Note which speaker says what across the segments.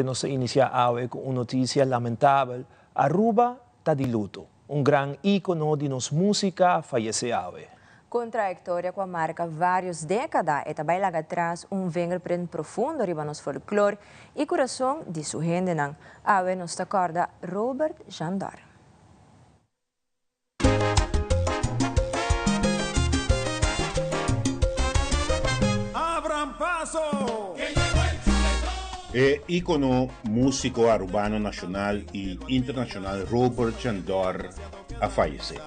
Speaker 1: Nos inicia hoy con una noticia lamentable. Aruba está de luto. Un gran ícono de nos música fallece hoy.
Speaker 2: Com trajetória com a marca várias décadas, e também lá atrás fingerprint profundo riba nos folclore e coração de sua gente não. Awe nos acorda Robert Jandor.
Speaker 3: Abran paso!
Speaker 4: Ícono músico arubano nacional e internacional Robert Jandor a fallecer.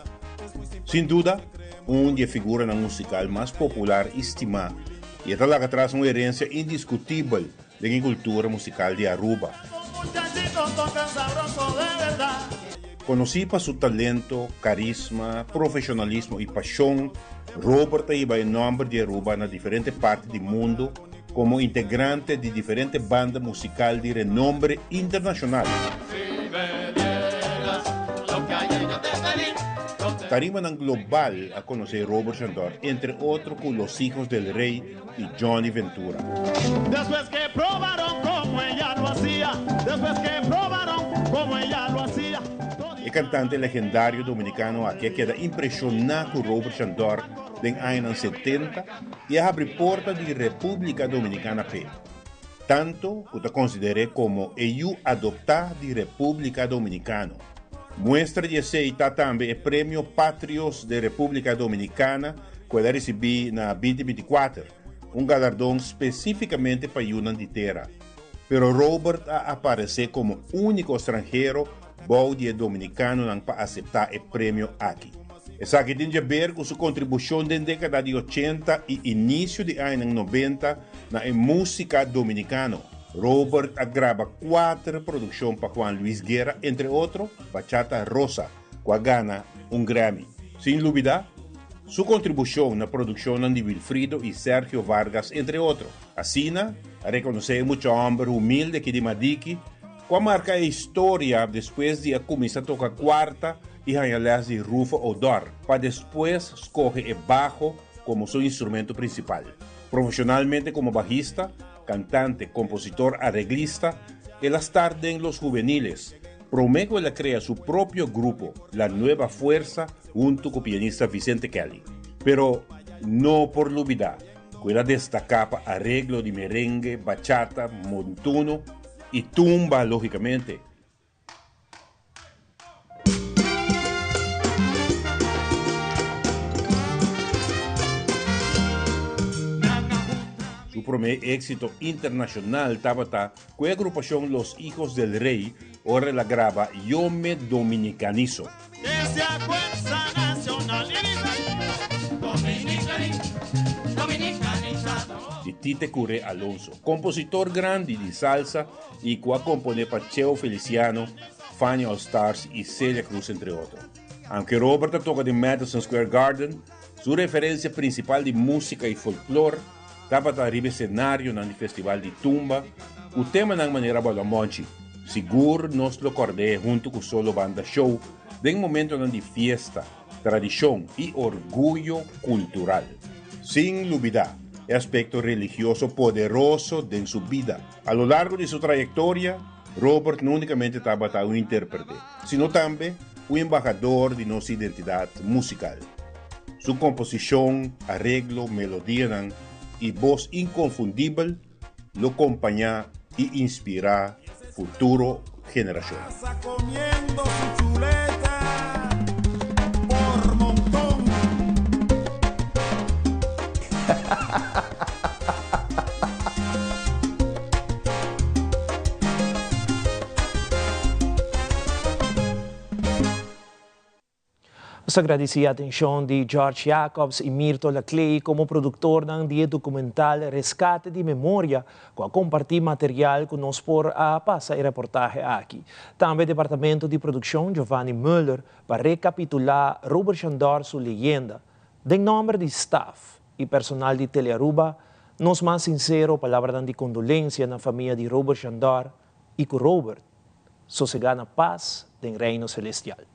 Speaker 4: Sin duda, una figura musical más popular estimada y está lá atrás una herencia indiscutible de la cultura musical de Aruba. Conocí por su talento, carisma, profesionalismo y pasión, Robert lleva el nombre de Aruba en diferentes partes del mundo como integrante de diferentes bandas musicales de renombre internacional. Tarima global a conocer Robert Jandor, entre otros con Los Hijos del Rey y Johnny Ventura.
Speaker 3: Después que probaron como ella lo hacía, después que probaron como ella lo hacía.
Speaker 4: El cantante legendario dominicano aquí queda impresionado con Robert Jandor en los años 70 y abre puertas de República Dominicana P. Tanto que te consideré como EU adoptada de República Dominicana. Muestra de aceita también el Premio Patrios de República Dominicana que va a recibir en 2024, un galardón específicamente para una entera. Pero Robert aparece como único extranjero baudia dominicano para aceptar el premio aquí. Esa que tiene que ver con su contribución en la década de 80 y inicio de años 90 en música dominicana. Robert graba 4 producciones para Juan Luis Guerra, entre otros, Bachata Rosa, que gana un Grammy. Sin olvidar, su contribución en la producción de Wilfrido y Sergio Vargas, entre otros. Así, a reconocer mucho hombre humilde que de Madiqui, que marca la historia después de comenzar a tocar cuarta y janelas de Rufo Odor, para después escoger el bajo como su instrumento principal. Profesionalmente como bajista, cantante, compositor, arreglista, él está en los juveniles. Promeco él crea su propio grupo, La Nueva Fuerza, junto con el pianista Vicente Kelly. Pero no por olvidar, que él destacaba arreglo de merengue, bachata, montuno y tumba, lógicamente. Su primer éxito internacional estaba con la agrupación Los Hijos del Rey, ahora la graba Yo Me Dominicanizo. De Tite Curé Alonso, compositor grande de salsa y que compone para Cheo Feliciano, Fanny All Stars y Celia Cruz, entre otros. Aunque Robert toca de Madison Square Garden, su referencia principal de música y folclore estaba arriba escenario en el Festival de Tumba, o tema de manera balamonchi. Seguro nos lo acordé junto con solo banda show, de un momento de fiesta, tradición y orgullo cultural. Sin olvidar el aspecto religioso poderoso de su vida. A lo largo de su trayectoria, Robert no únicamente estaba un intérprete, sino también un embajador de nuestra identidad musical. Su composición, arreglo, melodía y voz inconfundible lo acompaña y inspira futuro generaciones.
Speaker 3: Comiendo su chuleta por montón.
Speaker 1: Nos agradecía a atención de George Jacobs y Mirto Laclay como productor del documental Rescate de Memoria, que compartir material con nos por a pasar el reportaje aquí. También el Departamento de Producción Giovanni Müller para recapitular Robert Jandor su leyenda. En nombre de staff y personal de Telearuba, nos más sincero palabra de condolencia en la familia de Robert Jandor y con Robert, sosegana paz del reino celestial.